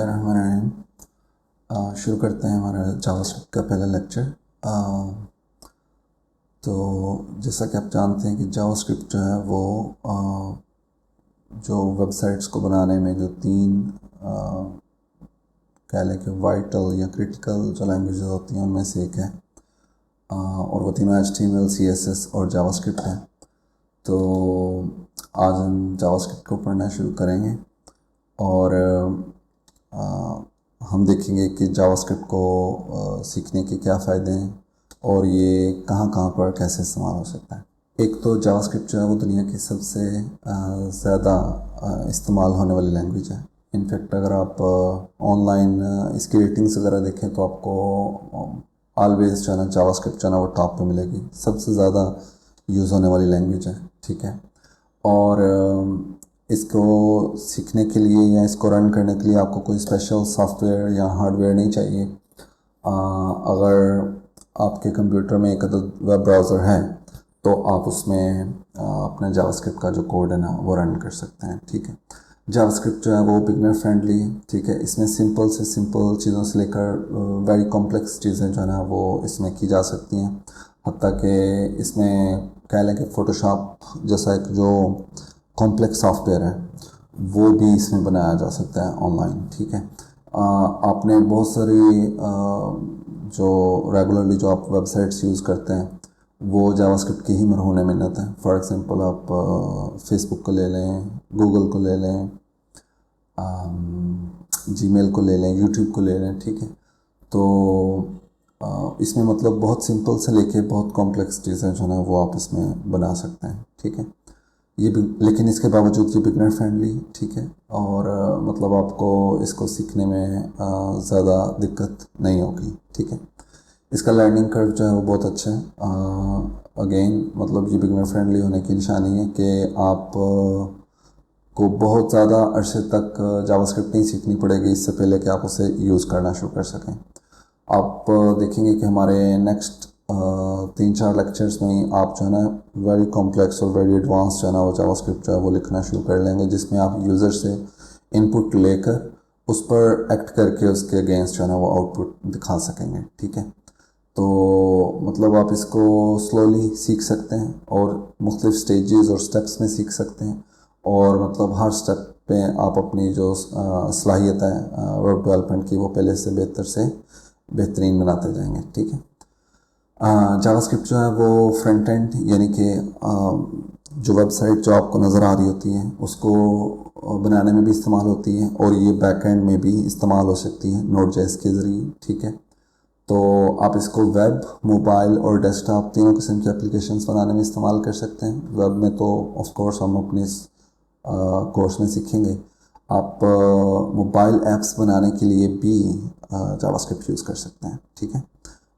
रहमान शुरू करते हैं हमारा जावास्क्रिप्ट का पहला लेक्चर। तो जैसा कि आप जानते हैं कि जावास्क्रिप्ट जो है वो जो वेबसाइट्स को बनाने में जो तीन कह लें कि वाइटल या क्रिटिकल जो लैंग्वेजेस होती हैं उनमें से एक है, और वो तीनों HTML, CSS और जावास्क्रिप्ट है। तो आज हम जावास्क्रिप्ट को पढ़ना शुरू करेंगे और हम देखेंगे कि जावास्क्रिप्ट को सीखने के क्या फ़ायदे हैं और ये कहाँ कहाँ पर कैसे इस्तेमाल हो सकता है। एक तो जावास्क्रिप्ट जो है वो दुनिया की सबसे ज़्यादा इस्तेमाल होने वाली लैंग्वेज है। इनफैक्ट अगर आप ऑनलाइन इसकी रेटिंग्स वगैरह देखें तो आपको ऑलवेज जो है ना जावास्क्रिप्ट जो है ना वो टॉप पे मिलेगी, सबसे ज़्यादा यूज़ होने वाली लैंग्वेज है। ठीक है, और इसको सीखने के लिए या इसको रन करने के लिए आपको कोई स्पेशल सॉफ्टवेयर या हार्डवेयर नहीं चाहिए। अगर आपके कंप्यूटर में एक वेब ब्राउज़र है तो आप उसमें अपना जावास्क्रिप्ट का जो कोड है ना वो रन कर सकते हैं। ठीक है, जावास्क्रिप्ट जो है वो बिगनर फ्रेंडली, ठीक है, इसमें सिंपल से सिंपल चीज़ों से लेकर वेरी कॉम्प्लेक्स चीज़ें जो है ना वो इसमें की जा सकती हैं। हत्ता कि इसमें कह लें कि फ़ोटोशॉप जैसा एक जो कॉम्प्लेक्स सॉफ्टवेयर है वो भी इसमें बनाया जा सकता है ऑनलाइन। ठीक है, आपने बहुत सारी जो रेगुलरली जो आप वेबसाइट्स यूज़ करते हैं वो जावास्क्रिप्ट की ही मरहून मिन्नत है। फॉर एग्ज़ाम्पल आप फेसबुक को ले लें, गूगल को ले लें, जीमेल को ले लें, यूट्यूब को ले लें। ठीक है, तो इसमें मतलब बहुत सिंपल से लेके बहुत कॉम्प्लेक्स चीज़ें जो है वो आप इसमें बना सकते हैं। ठीक है, ये भी लेकिन इसके बावजूद ये बिगनर फ्रेंडली, ठीक है, और मतलब आपको इसको सीखने में ज़्यादा दिक्कत नहीं होगी। ठीक है, इसका लर्निंग कर्व जो है वो बहुत अच्छा है। अगेन मतलब ये बिगनर फ्रेंडली होने की निशानी है कि आप को बहुत ज़्यादा अरसे तक जावास्क्रिप्ट नहीं सीखनी पड़ेगी इससे पहले कि आप उसे यूज़ करना शुरू कर सकें। आप देखेंगे कि हमारे नेक्स्ट 3-4 लेक्चर्स में ही आप जो है ना वेरी कॉम्प्लेक्स और वेरी एडवांस जो है ना वो जावास्क्रिप्ट जो है वो लिखना शुरू कर लेंगे, जिसमें आप यूज़र से इनपुट लेकर उस पर एक्ट करके उसके अगेंस्ट जो है ना वो आउटपुट दिखा सकेंगे। ठीक है, तो मतलब आप इसको स्लोली सीख सकते हैं और मुख्तलिफ स्टेजेस और स्टेप्स में सीख सकते हैं, और मतलब हर स्टेप पे आप अपनी जो सलाहियत है वेब डेवलपमेंट की वो पहले से बेहतरीन बनाते जाएंगे। ठीक है, जावास्क्रिप्ट जो है वो फ्रंट एंड यानी कि जो वेबसाइट जो आपको नज़र आ रही होती है उसको बनाने में भी इस्तेमाल होती है, और ये बैक एंड में भी इस्तेमाल हो सकती है Node.js के ज़रिए। ठीक है, तो आप इसको वेब, मोबाइल और डेस्कटॉप तीनों किस्म की एप्लीकेशंस बनाने में इस्तेमाल कर सकते हैं। वेब में तो ऑफ कोर्स हम अपने कोर्स में सीखेंगे। आप मोबाइल ऐप्स बनाने के लिए भी जावास्क्रिप्ट यूज़ कर सकते हैं। ठीक है,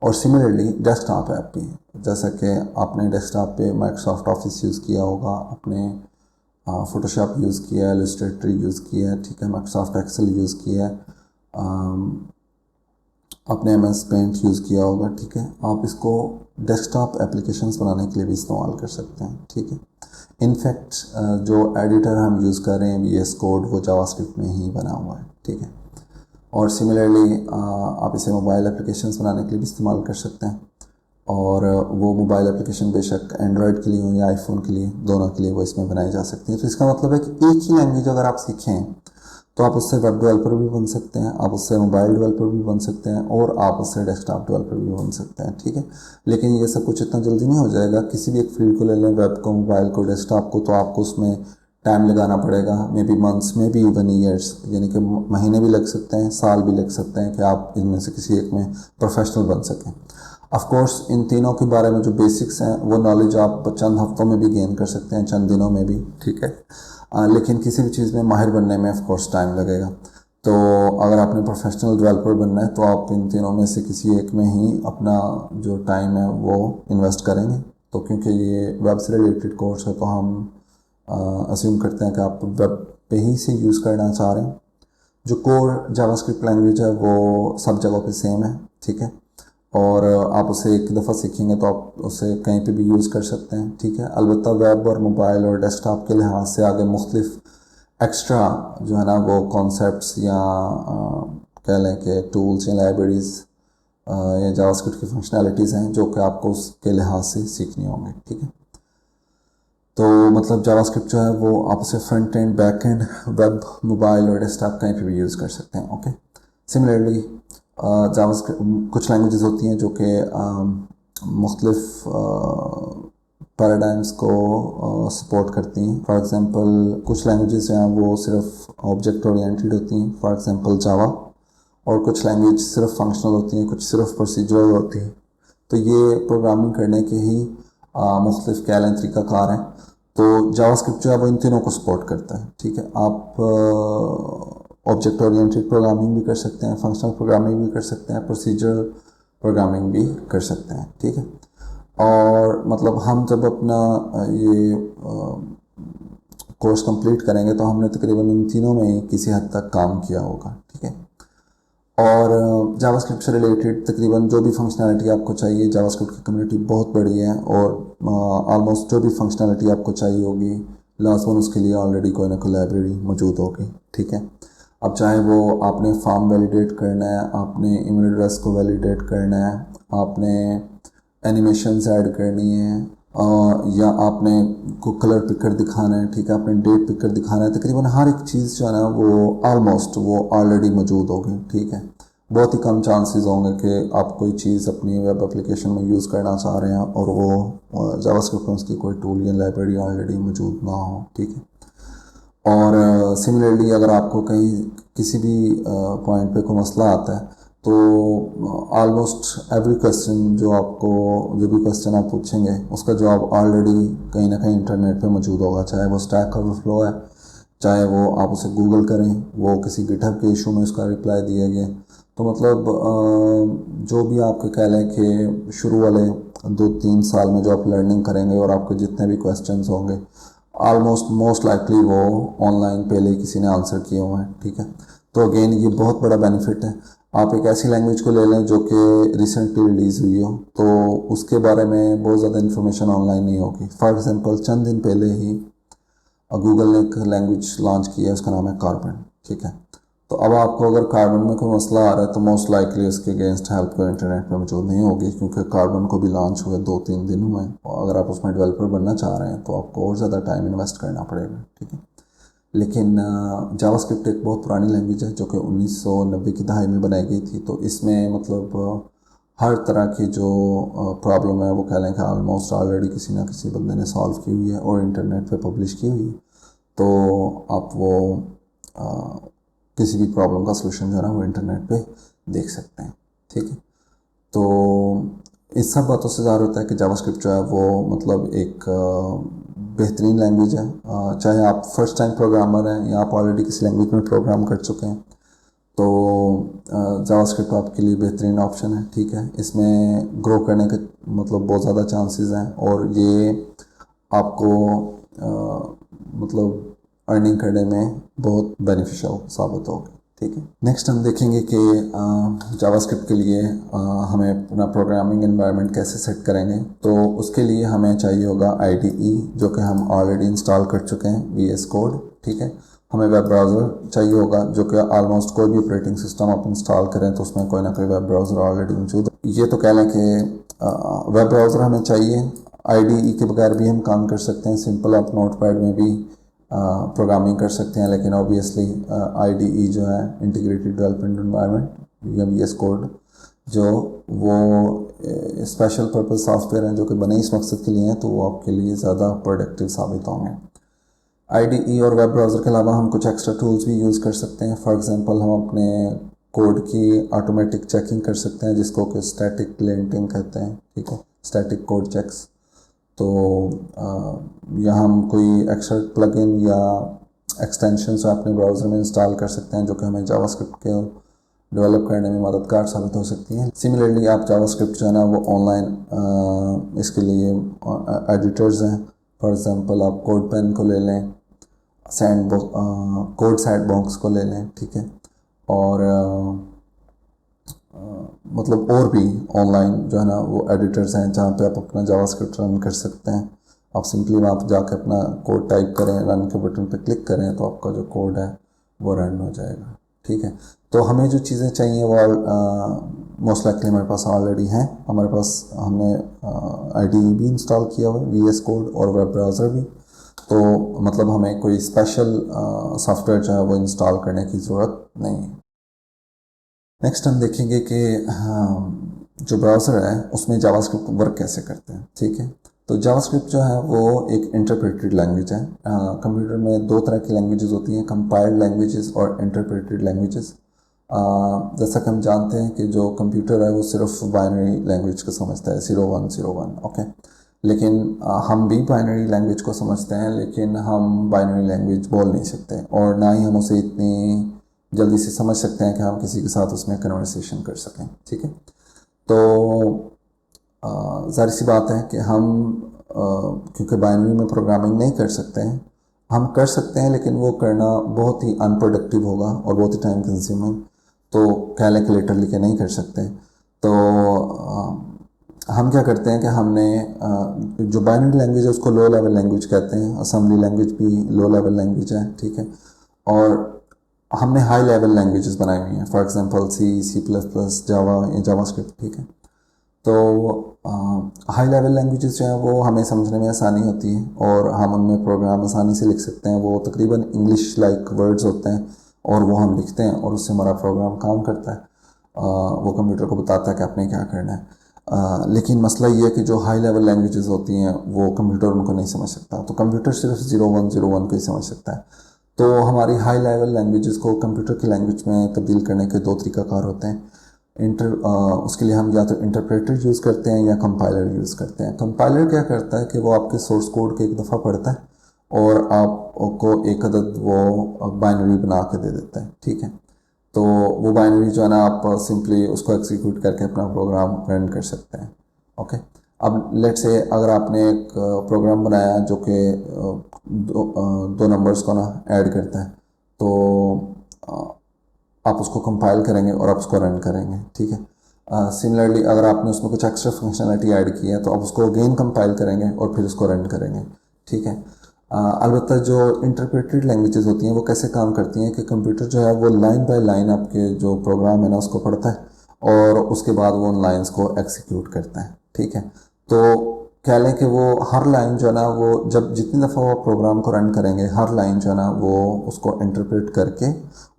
और सिमिलरली डेस्कटॉप ऐप भी, जैसा कि आपने डेस्कटॉप पे माइक्रोसॉफ्ट ऑफिस यूज़ किया होगा, आपने फ़ोटोशॉप यूज़ किया है, इलस्ट्रेटर यूज़ किया है, ठीक है, माइक्रोसॉफ्ट एक्सेल यूज़ किया है, आपने MS पेंट यूज़ किया होगा। ठीक है, आप इसको डेस्कटॉप एप्लीकेशंस बनाने के लिए भी इस्तेमाल कर सकते हैं। ठीक है, इनफैक्ट जो एडिटर हम यूज़ कर रहे हैं VS कोड वो जावास्क्रिप्ट में ही बना हुआ है। ठीक है, और सिमिलरली आप इसे मोबाइल एप्लीकेशंस बनाने के लिए भी इस्तेमाल कर सकते हैं, और वो मोबाइल एप्लीकेशन बेशक एंड्रॉयड के लिए हो या आईफोन के लिए, दोनों के लिए वो इसमें बनाई जा सकती है। तो इसका मतलब है कि एक ही लैंग्वेज अगर आप सीखें तो आप उससे वेब डेवलपर भी बन सकते हैं, आप उससे मोबाइल डेवलपर भी बन सकते हैं, और आप उससे डेस्कटॉप डेवलपर भी बन सकते हैं। ठीक है, लेकिन ये सब कुछ इतना जल्दी नहीं हो जाएगा। किसी भी एक फील्ड को ले लें, वेब को, मोबाइल को, डेस्कटॉप को, तो आपको उसमें टाइम लगाना पड़ेगा, may be months, may be even years, यानी कि महीने भी लग सकते हैं, साल भी लग सकते हैं कि आप इनमें से किसी एक में प्रोफेशनल बन सकें। ऑफ कोर्स इन तीनों के बारे में जो बेसिक्स हैं वो नॉलेज आप चंद हफ्तों में भी गेन कर सकते हैं, चंद दिनों में भी। ठीक है, लेकिन किसी भी चीज़ में माहिर बनने में ऑफ कोर्स टाइम लगेगा। तो अगर आपने प्रोफेशनल डेवलपर बनना है तो आप इन तीनों में से किसी एक में ही अपना जो टाइम है वो इन्वेस्ट करेंगे। तो क्योंकि ये वेब से रिलेटेड कोर्स है तो हम अज्यूम करते हैं कि आप वेब पे ही से यूज़ करना चाह रहे हैं। जो कोर जावास्क्रिप्ट लैंग्वेज है वो सब जगहों पे सेम है। ठीक है, और आप उसे एक दफ़ा सीखेंगे तो आप उसे कहीं पे भी यूज़ कर सकते हैं। ठीक है, अलबत्ता वेब और मोबाइल और डेस्कटॉप के लिहाज से आगे मुख्तलिफ एक्स्ट्रा जो है ना वो कॉन्सेप्ट्स या कह लें कि टूल्स या लाइब्रेरीज़ या जावास्क्रिप्ट की फंक्शनैलिटीज़ हैं जो कि आपको उसके लिहाज से सीखनी होंगी, ठीक है। तो मतलब जावास्क्रिप्ट जो है वो आप उसे front end, back and, web, mobile और डेस्कटॉप कहीं पे भी यूज़ कर सकते हैं, ओके। सिमिलरली जावास्क्रिप्ट कुछ लैंग्वेजेस होती हैं जो कि मुख्तलिफ पैराडाइम्स को सपोर्ट करती हैं। फॉर एग्ज़ाम्पल कुछ लैंग्वेजेस जो हैं वो सिर्फ ऑब्जेक्ट ओरिएंटेड होती हैं, फॉर एग्ज़ाम्पल जावा, और कुछ लैंग्वेज सिर्फ फंक्शनल होती हैं, कुछ सिर्फ प्रोसीजरल होती हैं। तो ये प्रोग्रामिंग करने के ही मुख्तलिफ कह लें तरीक़ाकार हैं। तो जावास्क्रिप्ट जो है वो इन तीनों को सपोर्ट करता है, ठीक है। आप ऑब्जेक्ट ओरिएंटेड प्रोग्रामिंग भी कर सकते हैं, फंक्शनल प्रोग्रामिंग भी कर सकते हैं, प्रोसीजरल प्रोग्रामिंग भी कर सकते हैं, ठीक है। और मतलब हम जब अपना ये कोर्स कंप्लीट करेंगे तो हमने तकरीबन इन तीनों में किसी हद तक काम किया होगा, ठीक है। और जावास्क्रिप्ट से रिलेटेड तकरीबन जो भी फंक्शनैलिटी आपको चाहिए, जावास्क्रिप्ट की कम्युनिटी बहुत बड़ी है और ऑलमोस्ट जो भी फंक्शनैलिटी आपको चाहिए होगी लाजमन उसके लिए ऑलरेडी कोई ना कोई लाइब्रेरी मौजूद होगी, ठीक है। अब चाहे वो आपने फॉर्म वैलिडेट करना है, आपने ईमेल एड्रेस को वैलिडेट करना है, आपने एनिमेशंस ऐड करनी है, या आपने को कलर पिकर दिखाना है, ठीक है, आपने डेट पिकर दिखाना है, तकरीबन हर एक चीज़ जो है ना वो ऑलमोस्ट वो ऑलरेडी मौजूद होगी, ठीक है। बहुत ही कम चांसेस होंगे कि आप कोई चीज़ अपनी वेब एप्लीकेशन में यूज़ करना चाह रहे हैं और वो जावास्क्रिप्ट में उसकी कोई टूल या लाइब्रेरी ऑलरेडी मौजूद ना हो, ठीक है। और सिमिलरली अगर आपको कहीं किसी भी पॉइंट पे कोई मसला आता है तो ऑलमोस्ट एवरी क्वेश्चन जो भी क्वेश्चन आप पूछेंगे उसका जवाब ऑलरेडी कहीं ना कहीं इंटरनेट पे मौजूद होगा, चाहे वो स्टैक ओवरफ्लो है, चाहे वो आप उसे गूगल करें, वो किसी गिटहब के इशू में उसका रिप्लाई दिया गया। तो मतलब जो भी आपके कह लें कि शुरू वाले 2-3 साल में जो आप लर्निंग करेंगे और आपके जितने भी क्वेश्चंस होंगे ऑलमोस्ट मोस्ट लाइकली वो ऑनलाइन पहले ही किसी ने आंसर किए हुए हैं, ठीक है। तो अगेन ये बहुत बड़ा बेनिफिट है। आप एक ऐसी लैंग्वेज को ले लें जो कि रिसेंटली रिलीज़ हुई हो तो उसके बारे में बहुत ज़्यादा इन्फॉर्मेशन ऑनलाइन नहीं होगी। फॉर एग्ज़ाम्पल चंद दिन पहले ही गूगल ने एक लैंग्वेज लॉन्च की है, उसका नाम है कार्बन, ठीक है। तो अब आपको अगर कार्बन में कोई मसला आ रहा है तो मोस्ट लाइकली उसके अगेंस्ट हेल्प कोई इंटरनेट पे मौजूद नहीं होगी, क्योंकि कार्बन को भी लॉन्च हुए 2-3 दिन हुए और अगर आप उसमें डेवलपर बनना चाह रहे हैं तो आपको और ज़्यादा टाइम इन्वेस्ट करना पड़ेगा, ठीक है। लेकिन जावास्क्रिप्ट एक बहुत पुरानी लैंग्वेज है जो कि 1990 की दहाई में बनाई गई थी। तो इसमें मतलब हर तरह की जो प्रॉब्लम है वो कह लें कि ऑलमोस्ट ऑलरेडी किसी ना किसी बंदे ने सॉल्व की हुई है और इंटरनेट पे पब्लिश की हुई है। तो आप वो किसी भी प्रॉब्लम का सलूशन जो है ना वो इंटरनेट पे देख सकते हैं, ठीक है। तो इस सब बातों से ज़ाहिर होता है कि जावास्क्रिप्ट जो है वो मतलब एक बेहतरीन लैंग्वेज है। चाहे आप फर्स्ट टाइम प्रोग्रामर हैं या आप ऑलरेडी किसी लैंग्वेज में प्रोग्राम कर चुके हैं तो जावास्क्रिप्ट आपके लिए बेहतरीन ऑप्शन है, ठीक है। इसमें ग्रो करने के मतलब बहुत ज़्यादा चांसेस हैं और ये आपको मतलब अर्निंग करने में बहुत बेनिफिशियल साबित होगी, ठीक है। नेक्स्ट हम देखेंगे कि जावास्क्रिप्ट के लिए हमें अपना प्रोग्रामिंग एनवायरनमेंट कैसे सेट करेंगे। तो उसके लिए हमें चाहिए होगा IDE जो कि हम ऑलरेडी इंस्टॉल कर चुके हैं, VS कोड, ठीक है। हमें वेब ब्राउज़र चाहिए होगा जो कि ऑलमोस्ट कोई भी ऑपरेटिंग सिस्टम आप इंस्टॉल करें तो उसमें कोई ना कोई वेब ब्राउज़र ऑलरेडी मौजूद है। ये तो कह लें कि वेब ब्राउज़र हमें चाहिए। IDE के बगैर भी हम काम कर सकते हैं, सिंपल आप नोटपैड में भी प्रोग्रामिंग कर सकते हैं, लेकिन ऑब्वियसली IDE जो है इंटीग्रेटेड डेवलपमेंट एनवायरनमेंट या VS कोड जो वो स्पेशल पर्पस सॉफ्टवेयर हैं जो कि बने इस मकसद के लिए हैं, तो वो आपके लिए ज़्यादा प्रोडक्टिव साबित होंगे। IDE और वेब ब्राउज़र के अलावा हम कुछ एक्स्ट्रा टूल्स भी यूज़ कर सकते हैं। फॉर एग्ज़ाम्पल हम अपने कोड की ऑटोमेटिक चेकिंग कर सकते हैं जिसको कि स्टैटिक लिंटिंग कहते हैं, ठीक है, स्टैटिक कोड चेक्स। तो या हम कोई एक्स्ट्रा प्लगइन या एक्सटेंशंस अपने ब्राउज़र में इंस्टॉल कर सकते हैं जो कि हमें जावास्क्रिप्ट के डेवलप करने में मददगार साबित हो सकती हैं। सिमिलरली आप जावास्क्रिप्ट जो है ना वो ऑनलाइन इसके लिए एडिटर्स हैं। फॉर एग्ज़ाम्पल आप कोड पेन को ले लें, कोड सैंडबॉक्स को ले लें, ठीक है। और मतलब और भी ऑनलाइन जो है ना वो एडिटर्स हैं जहाँ पे आप अपना जावास्क्रिप्ट रन कर सकते हैं। आप सिंपली वहाँ पर जाकर अपना कोड टाइप करें, रन के बटन पर क्लिक करें तो आपका जो कोड है वो रन हो जाएगा। ठीक है, तो हमें जो चीज़ें चाहिए वो मोस्ट लाइकली हमारे पास ऑलरेडी हैं। हमारे पास हमने IDE भी इंस्टॉल किया हुआ है, VS कोड और वेब ब्राउज़र भी। तो मतलब हमें कोई स्पेशल सॉफ्टवेयर जो है वो इंस्टॉल करने की ज़रूरत नहीं है। नेक्स्ट हम देखेंगे कि जो ब्राउज़र है उसमें जावास्क्रिप्ट वर्क कैसे करते हैं। ठीक है, तो जावास्क्रिप्ट जो है वो एक इंटरप्रेटेड लैंग्वेज है। कंप्यूटर में दो तरह की लैंग्वेजेस होती हैं, कंपाइल्ड लैंग्वेजेस और इंटरप्रेटेड लैंग्वेजेस। जैसा कि हम जानते हैं कि जो कंप्यूटर है वो सिर्फ बाइनरी लैंग्वेज को समझता है, 0101। ओके, लेकिन हम भी बाइनरी लैंग्वेज को समझते हैं, लेकिन हम बाइनरी लैंग्वेज बोल नहीं सकते और ना ही हम उसे इतनी जल्दी से समझ सकते हैं कि हम किसी के साथ उसमें कन्वर्सेशन कर सकें। ठीक है, तो ज़ाहिर सी बात है कि हम क्योंकि बाइनरी में प्रोग्रामिंग नहीं कर सकते हैं, हम कर सकते हैं लेकिन वो करना बहुत ही अनप्रोडक्टिव होगा और बहुत ही टाइम कंज्यूमिंग, तो कैलकुलेटर लेके नहीं कर सकते। तो हम क्या करते हैं कि हमने जो बाइनरी लैंग्वेज है उसको लो लेवल लैंग्वेज कहते हैं, असेंबली लैंग्वेज भी लो लेवल लैंग्वेज है। ठीक है, और हमने हाई लेवल लैंग्वेजेस बनाई हुई हैं, फॉर एग्जांपल C++, जावा या जावास्क्रिप्ट। ठीक है, तो हाई लेवल लैंग्वेजेस जो हैं वो हमें समझने में आसानी होती है और हम उनमें प्रोग्राम आसानी से लिख सकते हैं। वो तकरीबन इंग्लिश लाइक वर्ड्स होते हैं और वो हम लिखते हैं और उससे हमारा प्रोग्राम काम करता है। वो कंप्यूटर को बताता है कि आपने क्या करना है। लेकिन मसला ये है कि जो हाई लेवल लैंग्वेजेस होती हैं वो कंप्यूटर उनको नहीं समझ सकता, तो कंप्यूटर सिर्फ 0101 को ही समझ सकता है। तो हमारी हाई लेवल लैंग्वेजेस को कंप्यूटर की लैंग्वेज में तब्दील करने के दो तरीक़ाकार होते हैं। उसके लिए हम या तो इंटरप्रेटर यूज़ करते हैं या कंपाइलर यूज़ करते हैं। कंपाइलर क्या करता है कि वो आपके सोर्स कोड के एक दफ़ा पढ़ता है और आपको एक अदद वो बाइनरी बना के दे देता है। ठीक है, तो वो बाइनरी जो है ना आप सिंपली उसको एग्जीक्यूट करके अपना प्रोग्राम रन कर सकते हैं। ओके, अब लेट से अगर आपने एक प्रोग्राम बनाया जो कि दो नंबर्स को ना ऐड करता है, तो आप उसको कंपाइल करेंगे और आप उसको रन करेंगे। ठीक है, सिमिलरली अगर आपने उसमें कुछ एक्स्ट्रा फंक्शनलिटी ऐड की है तो आप उसको अगेन कंपाइल करेंगे और फिर उसको रन करेंगे। ठीक है, अलबत्ता जो इंटरप्रेटेड लैंग्वेजेस होती हैं वो कैसे काम करती हैं कि कंप्यूटर जो है वो लाइन बाय लाइन आपके जो प्रोग्राम है ना उसको पढ़ता है और उसके बाद वो उन लाइन्स को एग्जीक्यूट करता है। ठीक है, तो कह लें कि वो हर लाइन जो है ना वो जब जितनी दफ़ा वो प्रोग्राम को रन करेंगे हर लाइन जो है ना वो उसको इंटरप्रेट करके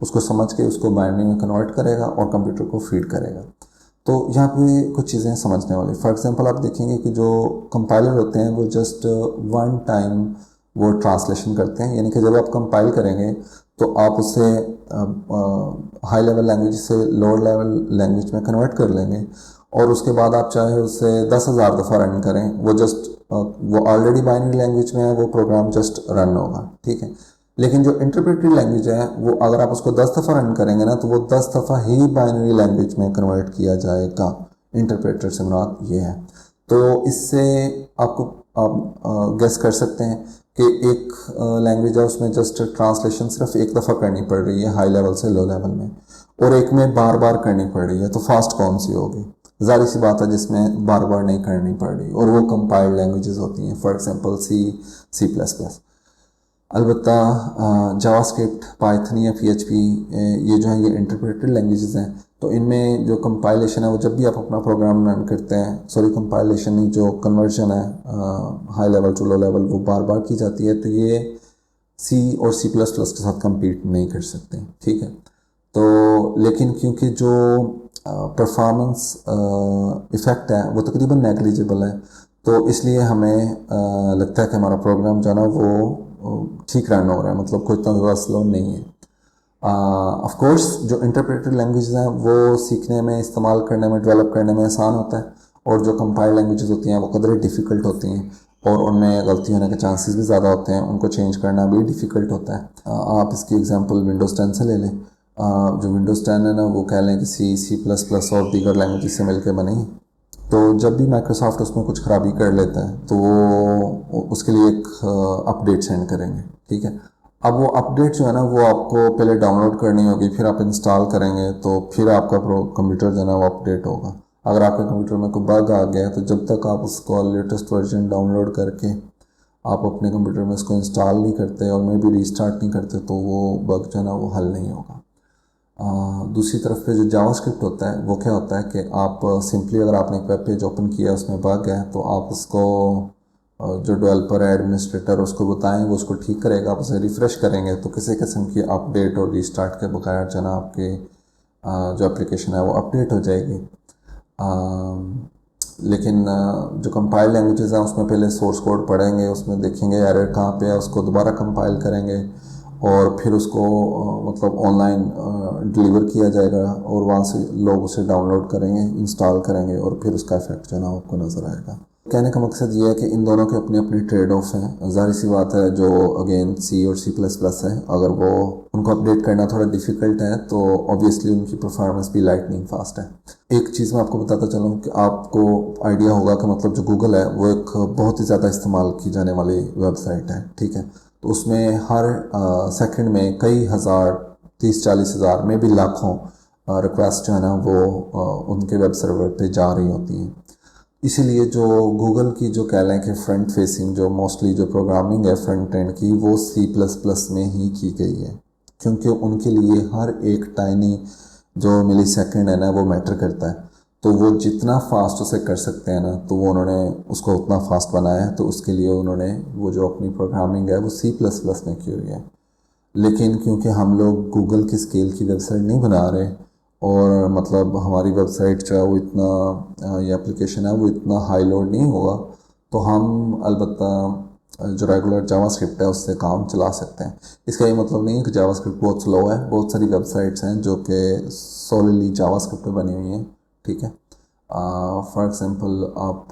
उसको समझ के उसको बाइनरी में कन्वर्ट करेगा और कंप्यूटर को फीड करेगा। तो यहाँ पे कुछ चीज़ें समझने वाली, फॉर एग्जांपल आप देखेंगे कि जो कंपाइलर होते हैं वो जस्ट वन टाइम वो ट्रांसलेशन करते हैं, यानी कि जब आप कंपाइल करेंगे तो आप उसे हाई लेवल लैंग्वेज से लोअर लेवल लैंग्वेज में कन्वर्ट कर लेंगे और उसके बाद आप चाहे उसे 10,000 दफ़ा रन करें, वो जस्ट वो ऑलरेडी बाइनरी लैंग्वेज में है, वो प्रोग्राम जस्ट रन होगा। ठीक है, लेकिन जो इंटरप्रेटेड लैंग्वेज है वो अगर आप उसको 10 दफ़ा रन करेंगे ना तो वो 10 दफ़ा ही बाइनरी लैंग्वेज में कन्वर्ट किया जाएगा। इंटरप्रेटर से मुराद ये है। तो इससे आपको आप गेस कर सकते हैं कि एक लैंग्वेज है उसमें जस्ट ट्रांसलेशन सिर्फ एक दफ़ा करनी पड़ रही है हाई लेवल से लो लेवल में, और एक में बार बार करनी पड़ रही है, तो फास्ट कौन सी होगी? ज़ाहिर सी बात है जिसमें बार बार नहीं करनी पड़ रही, और वो कंपाइल्ड लैंग्वेजेस होती हैं, फॉर एग्जांपल C++। अलबत्ता जावास्क्रिप्ट, पाइथन या PHP ये जो है ये इंटरप्रेटेड लैंग्वेजेस हैं, तो इनमें जो कंपाइलेशन है वो जब भी आप अपना प्रोग्राम रन करते हैं, सॉरी कंपाइलेशन नहीं, जो कन्वर्जन है high level to low level वो बार बार की जाती है, तो ये C और C++ के साथ compete नहीं कर सकते। ठीक है, तो लेकिन क्योंकि जो परफॉर्मेंस इफ़ेक्ट है वो तकरीबन नेग्लिजिबल है, तो इसलिए हमें लगता है कि हमारा प्रोग्राम जो है ना वो ठीक रन हो रहा है, मतलब कोई इतना ज़्यादा स्लो नहीं है। ऑफ कोर्स जो इंटरप्रेटेड लैंग्वेजेस हैं वो सीखने में, इस्तेमाल करने में, डेवलप करने में आसान होता है, और जो कंपाइल्ड लैंग्वेजेस होती हैं वो कदर डिफ़िकल्ट होती हैं और उनमें गलती होने के चांसेस भी ज़्यादा होते हैं, उनको चेंज करना भी डिफ़िकल्ट होता है। आप इसकी एग्जांपल विंडोज़ 10 से ले लें। जो विंडोज़ 10 है ना वो कह लें कि C++ और दीगर लैंग्वेजेस से मिलकर बनी, तो जब भी माइक्रोसॉफ्ट उसमें कुछ ख़राबी कर लेता है तो वो उसके लिए एक अपडेट सेंड करेंगे। ठीक है, अब वो अपडेट जो है ना वो आपको पहले डाउनलोड करनी होगी, फिर आप इंस्टॉल करेंगे, तो फिर आपका कंप्यूटर जो है ना वो अपडेट होगा। अगर आपके कंप्यूटर में कोई बग आ गया है तो जब तक आप उसको लेटेस्ट वर्जन डाउनलोड करके आप अपने कंप्यूटर में इसको इंस्टॉल नहीं करते और मे भी रीस्टार्ट नहीं करते तो वो बग जो है ना वो हल नहीं होगा। दूसरी तरफ पे जो जावास्क्रिप्ट होता है वो क्या होता है कि आप सिंपली अगर आपने एक वेब पेज ओपन किया उसमें बग है तो आप उसको जो डेवलपर है एडमिनिस्ट्रेटर उसको बताएं, वो उसको ठीक करेगा। आप उसे रिफ़्रेश करेंगे तो किसी किस्म की अपडेट और रीस्टार्ट के बगैर जो है ना आपके जो एप्लीकेशन है वो अपडेट हो जाएगी। लेकिन जो कंपाइल लैंग्वेजेस हैं उसमें पहले सोर्स कोड पढ़ेंगे, उसमें देखेंगे एरर कहाँ पे है, उसको दोबारा कंपाइल करेंगे और फिर उसको मतलब ऑनलाइन डिलीवर किया जाएगा और वहाँ से लोग उसे डाउनलोड करेंगे, इंस्टॉल करेंगे और फिर उसका इफेक्ट जो है ना आपको नज़र आएगा। कहने का मकसद ये है कि इन दोनों के अपने अपने ट्रेड ऑफ हैं। ज़ाहिर सी बात है जो अगेन सी और C++ है, अगर वो उनको अपडेट करना थोड़ा डिफ़िकल्ट है तो ऑब्वियसली उनकी परफॉर्मेंस भी लाइटनिंग फास्ट है। एक चीज़ मैं आपको बताता चलूँ कि आपको आइडिया होगा कि मतलब जो गूगल है वो एक बहुत ही ज़्यादा इस्तेमाल की जाने वाली वेबसाइट है, ठीक है। तो उसमें हर सेकंड में कई हज़ार 30-40 हज़ार में भी लाखों रिक्वेस्ट जो है ना वो उनके वेब सर्वर पे जा रही होती हैं। इसीलिए जो गूगल की जो कह लें कि फ्रंट फेसिंग जो मोस्टली जो प्रोग्रामिंग है फ्रंट एंड की वो C++ में ही की गई है, क्योंकि उनके लिए हर एक टाइनी जो मिली सेकेंड है ना वो मैटर करता है। तो वो जितना फास्ट उसे कर सकते हैं ना तो वो उन्होंने उसको उतना फास्ट बनाया है। तो उसके लिए उन्होंने वो जो अपनी प्रोग्रामिंग है वो C++ में की हुई है। लेकिन क्योंकि हम लोग गूगल की स्केल की वेबसाइट नहीं बना रहे और मतलब हमारी वेबसाइट जो है वो इतना ये एप्लीकेशन है वो इतना हाई लोड नहीं होगा, तो हम अलबत्ता जो रेगुलर जावास्क्रिप्ट है उससे काम चला सकते हैं। इसका ये मतलब नहीं है कि जावास्क्रिप्ट बहुत स्लो है। बहुत सारी वेबसाइट्स हैं जो कि सोलली जावास्क्रिप्ट पे बनी हुई हैं, ठीक है। फॉर एग्ज़ाम्पल आप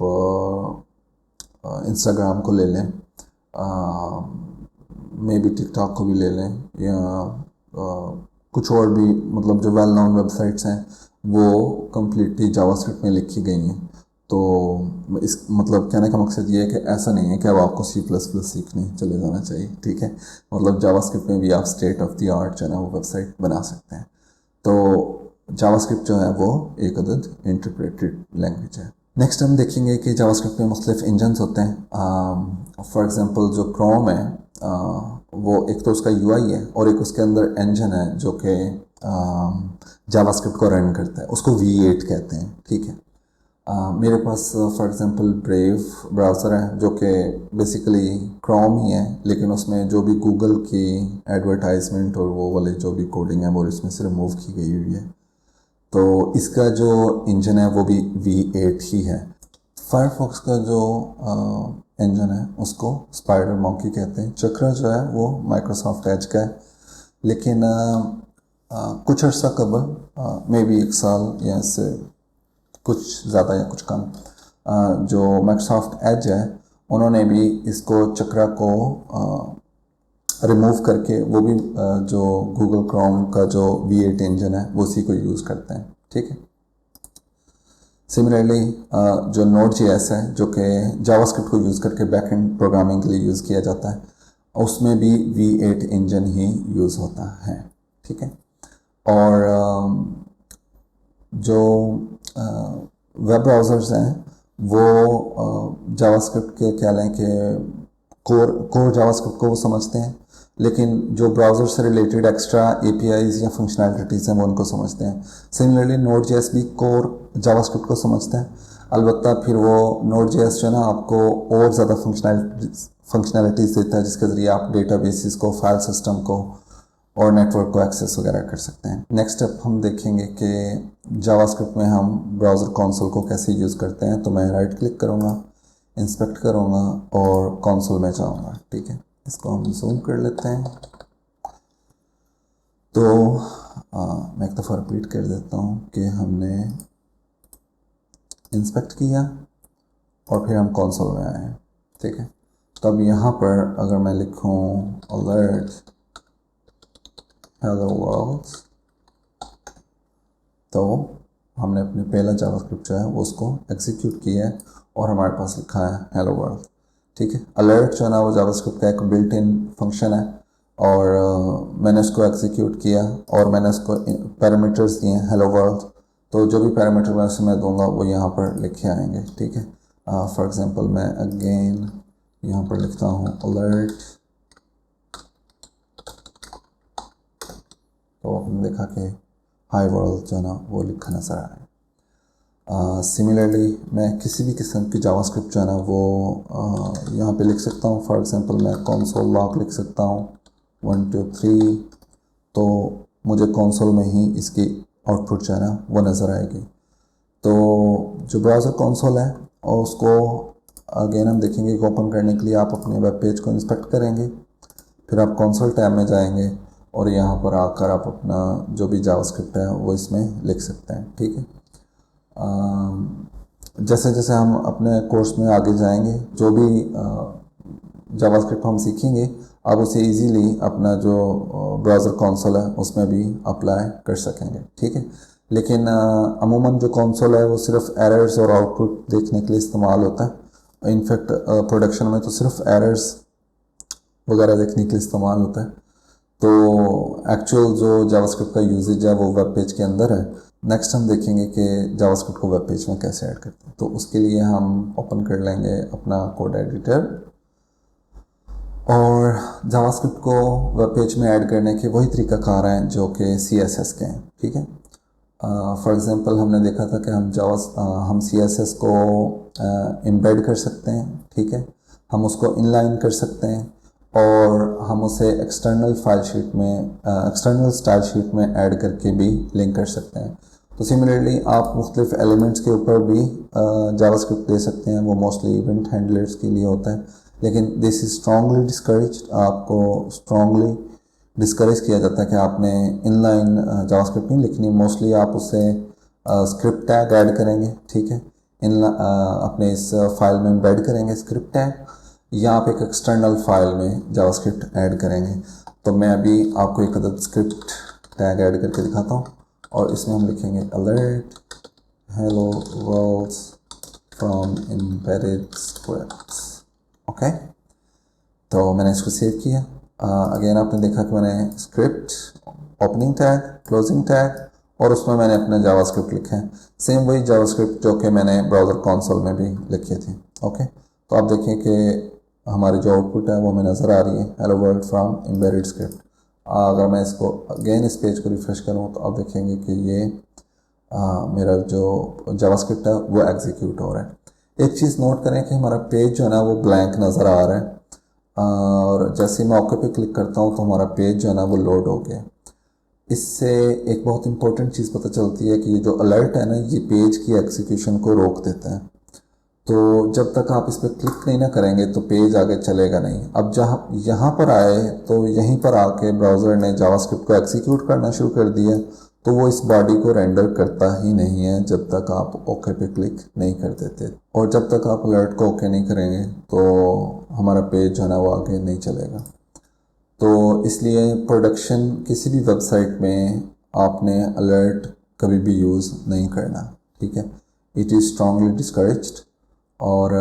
इंस्टाग्राम को ले लें, मे बी टिकटॉक को भी ले लें, या कुछ और भी मतलब जो वेल नोन वेबसाइट्स हैं वो कम्प्लीटली जावास्क्रिप्ट में लिखी गई हैं। तो इस मतलब कहने का मकसद ये है कि ऐसा नहीं है कि अब आपको C++ सीखने चले जाना चाहिए, ठीक है। मतलब जावास्क्रिप्ट में भी आप स्टेट ऑफ द आर्ट जो है ना वो वेबसाइट बना सकते हैं। तो जावास्क्रिप्ट जो है वो एक अदद इंटरप्रेटेड लैंग्वेज है। नेक्स्ट हम देखेंगे कि जावास्क्रिप्ट में मुख्तलिफ इंजन्स होते हैं। फॉर एग्ज़ाम्पल जो क्रोम है वो एक तो उसका UI है और एक उसके अंदर इंजन है जो कि जावास्क्रिप्ट को रन करता है, उसको V8 कहते हैं, ठीक है। मेरे पास फॉर एग्ज़ाम्पल ब्रेव ब्राउज़र है जो कि बेसिकली क्रोम ही है, लेकिन उसमें जो भी गूगल की एडवर्टाइजमेंट और वो वाले जो भी कोडिंग है वो इसमें से रिमूव की गई हुई है। तो इसका जो इंजन है वो भी V8 ही है। फायरफॉक्स का जो इंजन है उसको स्पाइडर मॉन्की कहते हैं। चक्रा जो है वो माइक्रोसॉफ्ट एज का है, लेकिन कुछ अर्सा कबल मे बी 1 साल या इससे कुछ ज़्यादा या कुछ कम जो माइक्रोसॉफ्ट एज है उन्होंने भी इसको चक्रा को रिमूव करके वो भी जो गूगल क्रोम का जो V8 इंजन है वो उसी को यूज़ करते हैं, ठीक है। सिमिलरली जो Node.js है जो कि जावास्क्रिप्ट को यूज़ करके बैकएंड प्रोग्रामिंग के लिए यूज़ किया जाता है, उसमें भी V8 इंजन ही यूज़ होता है, ठीक है। और जो वेब ब्राउज़र्स हैं वो जावास्क्रिप्ट के कह लें कि कोर जावास्क्रिप्ट को वो समझते हैं, लेकिन जो ब्राउज़र से रिलेटेड एक्स्ट्रा APIs या फंक्शनैलिटीज़ हैं वो उनको समझते हैं। सिमिलरली Node.js भी कोर जावास्क्रिप्ट को समझता है, अलबत्ता फिर वो Node.js जो है ना आपको और ज़्यादा फंक्शनैलिटीज़ देता है जिसके ज़रिए आप डेटाबेसिस को, फाइल सिस्टम को और नेटवर्क को एक्सेस वगैरह कर सकते हैं। नेक्स्ट स्टेप हम देखेंगे कि जावास्क्रिप्ट में हम ब्राउज़र कंसोल को कैसे यूज़ करते हैं। तो मैं राइट क्लिक करूँगा, इंस्पेक्ट करूँगा और कंसोल में जाऊँगा, ठीक है। इसको हम जूम कर लेते हैं। तो मैं एक दफ़ा रिपीट कर देता हूँ कि हमने इंस्पेक्ट किया और फिर हम कंसोल में आए, ठीक है। तब यहाँ पर अगर मैं लिखूँ अलर्ट हेलो वर्ल्ड, तो हमने अपने पहला जावास्क्रिप्ट जो है वो उसको एग्जीक्यूट किया है और हमारे पास लिखा है हेलो वर्ल्ड, ठीक है। अलर्ट जो है ना वो जावास्क्रिप्ट का एक बिल्ट इन फंक्शन है और मैंने उसको एग्जीक्यूट किया और मैंने उसको पैरामीटर्स दिए हैं हेलो वर्ल्ड। तो जो भी पैरामीटर मैं दूंगा वो यहाँ पर लिखे आएंगे, ठीक है। फॉर एग्ज़ाम्पल मैं अगेन यहाँ पर लिखता हूँ अलर्ट। तो आपने देखा कि हाई वर्ल्ड जो है ना वो लिखा नज़र आ रहा है। सिमिलरली मैं किसी भी किस्म की जावास्क्रिप्ट जो है ना वो यहाँ पे लिख सकता हूँ। फॉर एग्जांपल मैं कंसोल लॉग लिख सकता हूँ 1 2 3, तो मुझे कंसोल में ही इसकी आउटपुट जो है ना वो नज़र आएगी। तो जो ब्राउज़र कंसोल है और उसको अगेन हम देखेंगे कि ओपन करने के लिए आप अपने वेब पेज को इंस्पेक्ट करेंगे, फिर आप कंसोल टैब में जाएंगे और यहाँ पर आकर आप अपना जो भी जावास्क्रिप्ट है वो इसमें लिख सकते हैं। ठीक है, जैसे जैसे हम अपने कोर्स में आगे जाएंगे जो भी जावास्क्रिप्ट हम सीखेंगे आप उसे इजीली अपना जो ब्राउज़र कंसोल है उसमें भी अप्लाई कर सकेंगे। ठीक है, लेकिन अमूमन जो कंसोल है वो सिर्फ एरर्स और आउटपुट देखने के लिए इस्तेमाल होता है। इनफैक्ट प्रोडक्शन में तो सिर्फ एरर्स वगैरह देखने के लिए इस्तेमाल होता है। तो एक्चुअल जो जावास्क्रिप्ट का यूजेज है वो वेब पेज के अंदर है। नेक्स्ट हम देखेंगे कि जावास्क्रिप्ट को वेब पेज में कैसे ऐड करते हैं। तो उसके लिए हम ओपन कर लेंगे अपना कोड एडिटर और जावास्क्रिप्ट को वेब पेज में ऐड करने के वही तरीकाकार हैं जो कि CSS के हैं। ठीक है, फॉर एग्जांपल हमने देखा था कि हम CSS को एम्बेड कर सकते हैं। ठीक है, हम उसको इनलाइन कर सकते हैं और हम उसे एक्सटर्नल फाइल शीट में एक्सटर्नल स्टाइल शीट में ऐड करके भी लिंक कर सकते हैं। तो सिमिलरली आप मुख्तलिफ एलिमेंट्स के ऊपर भी जावास्क्रिप्ट दे सकते हैं। वो मोस्टली इवेंट हैंडलर्स के लिए होता है, लेकिन दिस इज़ स्ट्रांगली डिस्करेज। आपको स्ट्रांगली डिस्करेज किया जाता है कि आपने इनलाइन जावास्क्रिप्ट नहीं लिखनी। मोस्टली आप उसे स्क्रिप्ट टैग ऐड करेंगे। ठीक है, अपने इस फाइल में एम्बेड करेंगे स्क्रिप्ट टैग या आप एक एक्सटर्नल फाइल में जावास्क्रिप्ट ऐड करेंगे। तो मैं अभी आपको एक अदद स्क्रिप्ट टैग ऐड करके दिखाता हूँ और इसमें हम लिखेंगे alert hello world from embedded scripts. Okay, तो मैंने इसको सेव किया। अगेन आपने देखा कि मैंने script opening tag closing tag और उसमें मैंने अपना जावास्क्रिप्ट लिखा है। सेम वही जावास्क्रिप्ट जो कि मैंने ब्राउज़र कंसोल में भी लिखी थी। ओके, तो आप देखें कि हमारी जो आउटपुट है वो हमें नज़र आ रही है hello world from embedded script. अगर मैं इसको अगेन इस पेज को रिफ्रेश करूँ तो आप देखेंगे कि ये मेरा जो जावास्क्रिप्ट है वो एग्जीक्यूट हो रहा है। एक चीज़ नोट करें कि हमारा पेज जो है ना वो ब्लैंक नज़र आ रहा है और जैसे मैं ओके पे क्लिक करता हूँ तो हमारा पेज जो है ना वो लोड हो गया। इससे एक बहुत इंपॉर्टेंट चीज़ पता चलती है कि ये जो अलर्ट है ना ये पेज की एग्जीक्यूशन को रोक देता है। तो जब तक आप इस पर क्लिक नहीं ना करेंगे तो पेज आगे चलेगा नहीं। अब जहाँ यहाँ पर आए तो यहीं पर आके ब्राउज़र ने जावास्क्रिप्ट को एग्जीक्यूट करना शुरू कर दिया, तो वो इस बॉडी को रेंडर करता ही नहीं है जब तक आप ओके पे क्लिक नहीं कर देते। और जब तक आप अलर्ट को ओके नहीं करेंगे तो हमारा पेज जो है ना वो आगे नहीं चलेगा। तो इसलिए प्रोडक्शन किसी भी वेबसाइट में आपने अलर्ट कभी भी यूज़ नहीं करना। ठीक है, इट इज़ स्ट्रांगली डिस्करेज्ड और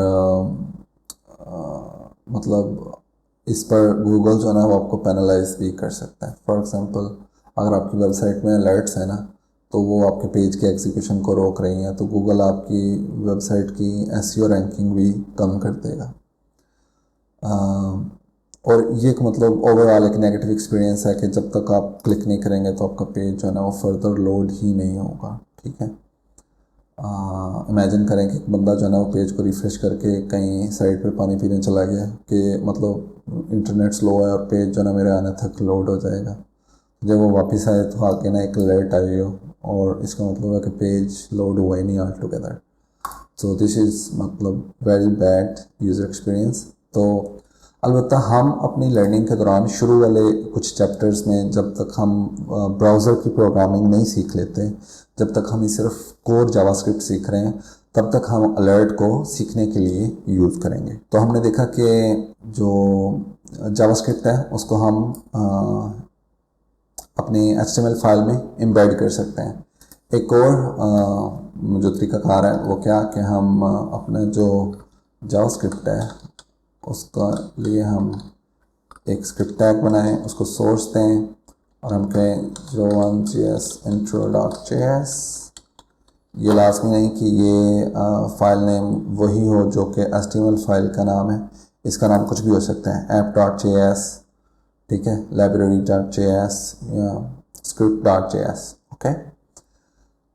मतलब इस पर गूगल जो है ना वो आपको पेनलाइज भी कर सकता है। फॉर एग्जांपल अगर आपकी वेबसाइट में अलर्ट्स है ना तो वो आपके पेज के एग्जीक्यूशन को रोक रही हैं, तो गूगल आपकी वेबसाइट की SEO रैंकिंग भी कम कर देगा। और ये एक मतलब ओवरऑल एक नेगेटिव एक्सपीरियंस है कि जब तक आप क्लिक नहीं करेंगे तो आपका पेज जो है ना वो फर्दर लोड ही नहीं होगा। ठीक है, इमेजिन करें कि एक बंदा जो है ना वो पेज को रिफ़्रेश करके कहीं साइड पे पानी पीने चला गया कि मतलब इंटरनेट स्लो है और पेज जो है ना मेरे आने तक लोड हो जाएगा। जब वो वापस आए तो आके ना एक अलर्ट आई हो और इसका मतलब है कि पेज लोड हुआ ही नहीं all together. So this is मतलब वेरी बैड यूज़र एक्सपीरियंस। तो अलबत्ता हम अपनी लर्निंग के दौरान शुरू वाले कुछ चैप्टर्स में जब तक हम ब्राउज़र की प्रोग्रामिंग नहीं सीख लेते, जब तक हम सिर्फ कोर जावास्क्रिप्ट सीख रहे हैं, तब तक हम अलर्ट को सीखने के लिए यूज़ करेंगे। तो हमने देखा कि जो जावास्क्रिप्ट है उसको हम अपनी HTML फाइल में एम्बेड कर सकते हैं। एक और जो तरीकाकार है वो क्या कि हम अपना जो जावास्क्रिप्ट है उसका लिए हम एक स्क्रिप्ट टैग बनाएं, उसको सोर्स दें और हम कहें jo1js intro.js। ये लाजमी नहीं कि ये फाइल नेम वही हो जो कि HTML फाइल का नाम है। इसका नाम कुछ भी हो सकता है, app.js, ठीक है, library.js या script.js। ओके,